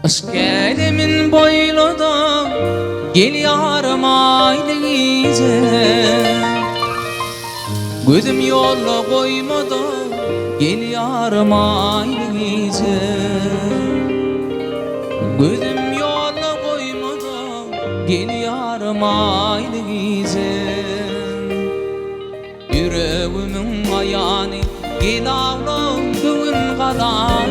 Aşk elimin boyluda gel yarım aylıyıca. Gözüm yolla koymada gel yarım aylıyıca. Gözüm yolla koymada gel yarım aylıyıca. Yüreğimin ayağını gel ağlam düğün kalanı.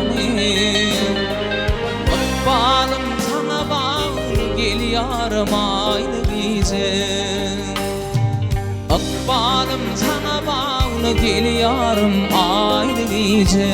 Balım sana bağlı gel yarım aylıyıca. Akbalım sana bağlı gel yarım aylıyıca.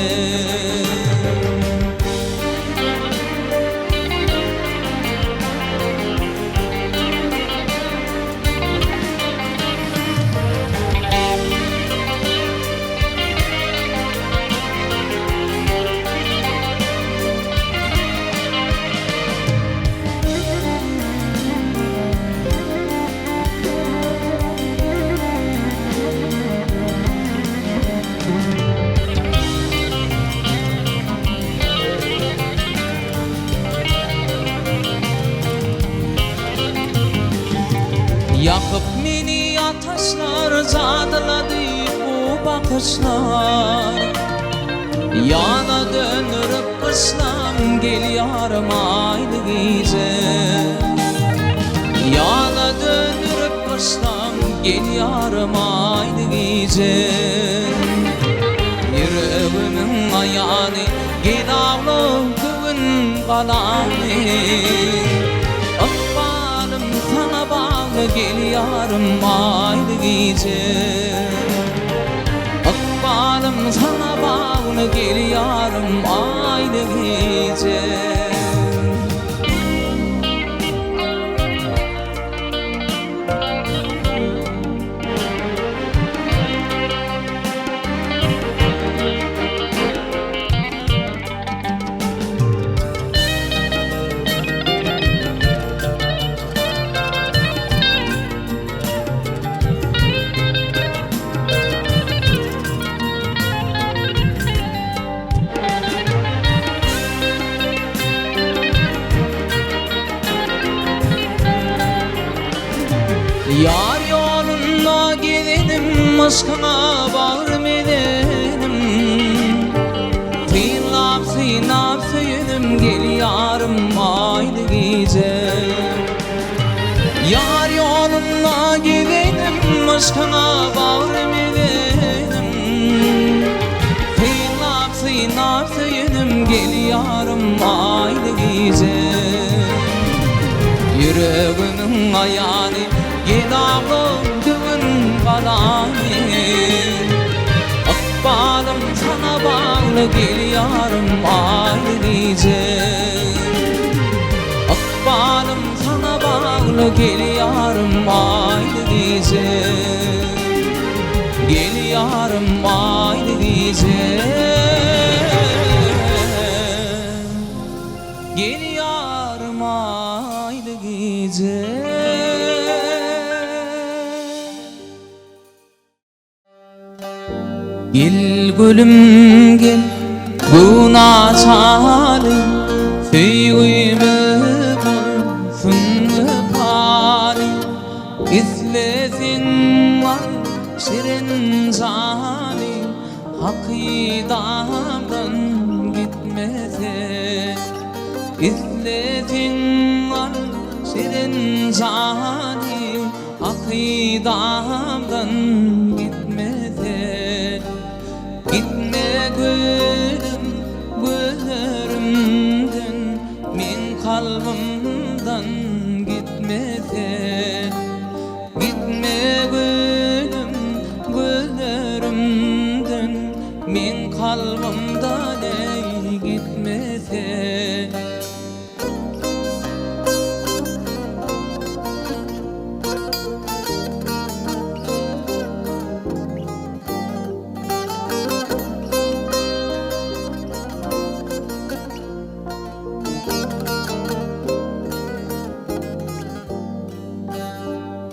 Yakıp meni ateşler zadaladı bu bakışlar. Yana dönürüp kışlam gel yarım aylıyıca. Yana dönürüp kışlam gel yarım aylıyıca. Yüreğimin ayağını gel ağlam düğün kalanı. Akbalım sana bağlı gel yarım aylıyıca. Akbalım sana bağlı gel yarım aylıyıca. Yar yolunda gidenim, aşkına bağırmedim. Tıyınlap söyünüm gel yarım aylıyıca. Yar yolunda gidenim, aşkına bağırmedim. Tıyınlap söyünüm gel yarım aylıyıca. Yüreğimin ayağını gel ağlam düğün kalanı. Akbalım sana bağlı gel yarım aylıyıca. Akbalım sana bağlı gel yarım aylıyıca. Gel yarım aylıyıca. Gel yarım aylıyıca. Gel gülüm gel buna çalım. Süyümü bulsun hali. İzlesin var şirin zalim. Hakidamdan gitmese. İzlesin var şirin zalim. Hakidamdan gitmese. Gitme gülüm, gözlerimden, min kalbimden gitmese. Gitme gülüm, gözlerimden, min kalbimden gitmese.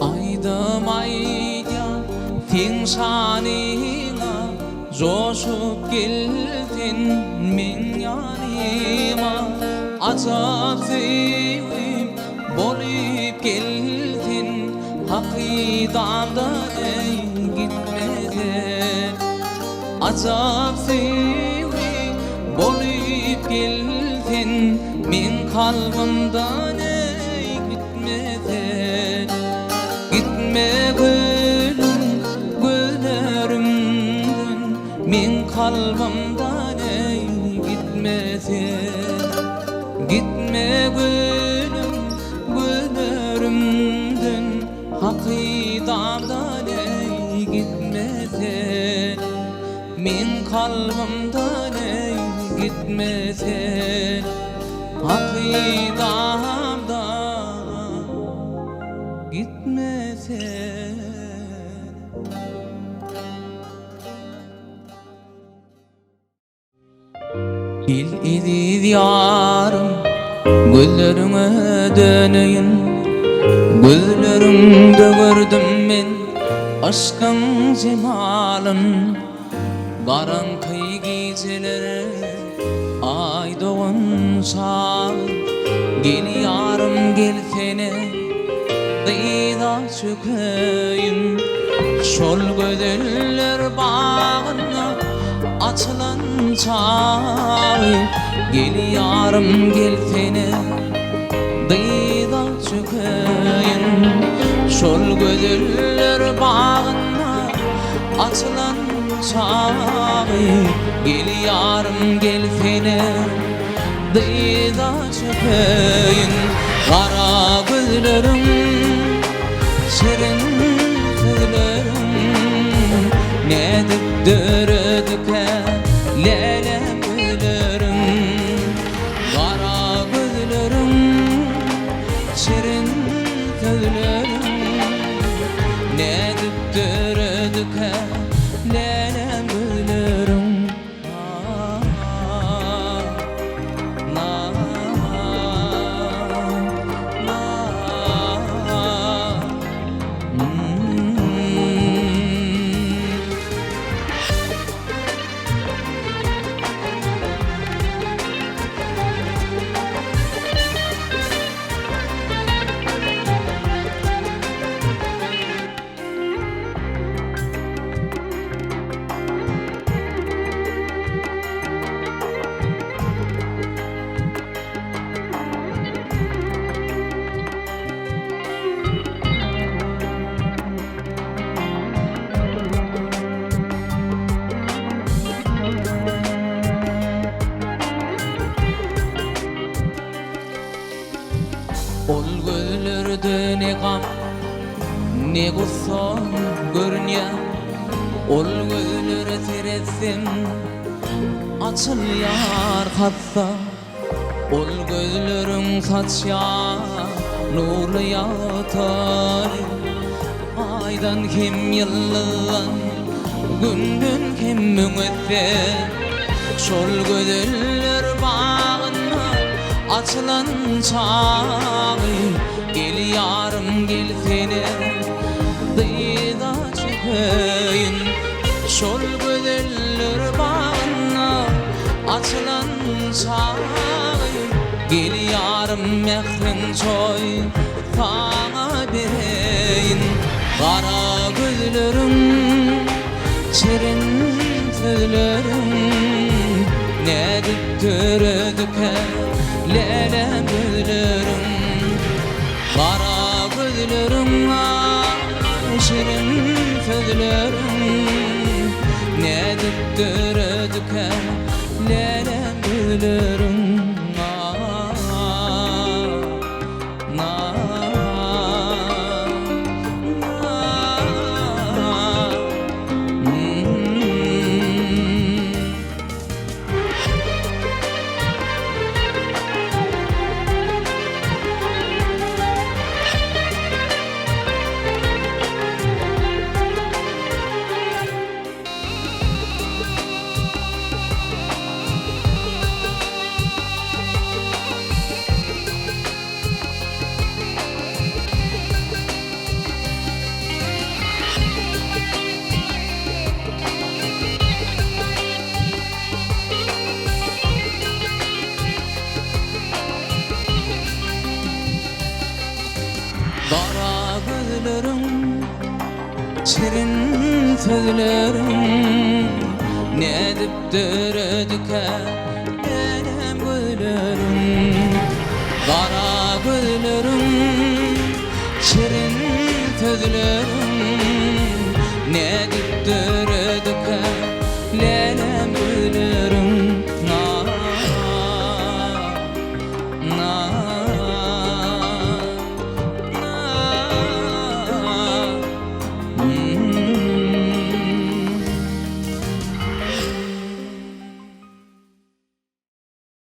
Aydım ayda fin şanına coşup geldin min yanıma. Azap sevim bolup geldin Hakidamdan ey gitmedin Azap sevim bolup geldin Min kalbimdan ey gitmedin Gitme gülüm güllerimden Min kalbimdan ey gitmedin Gitme gülüm güllerimden Hakidamdan ey gitmedin Min kalbimdan ey gitmedin Hakidamdan gitmedin Dil idi diyarım Güllerine döneyim Güllerimde gördüm men Aşkın cemalın Garankı geceler Ay doğan şal Gel yarım gel sene Dıyda çökeyim Şol gözeller bağına Açılan çay Gel yarım gel sene Dıyda çökeyim Şol gözeller bağına Açılan çay Gel yarım gel sene Dıyda çökeyim Kara gözlerim Şirin gözlerim Ne düdürdüke Lelem güllerim Kara gözlerim Şirin gözlerim Ne düdürdüke Lelem güllerim Ol gözlerde ne gam ne gussa görünüyor Ol gözlere teretsem açılıyor hatta Ol gözlerin saçya nurlu yatar Aydan kim yıllan günden kim müngütte Şol gözler bağına açılan çay Gel yarım gel sene Dıyda çökeyim Şol gözler bağına açılan çay Gel yarım mehrin çoy sana bereyim Kara gözlerim şirin sözlerim Ne düttürdüke Lelem gözlerim Kara gözlerim Şirin sözlerim Ne düttürdüke Lelem gözlerim şirin sözlerim ne dip döredike benim güllerim kara güllerim şirin sözlerim ne dip döredike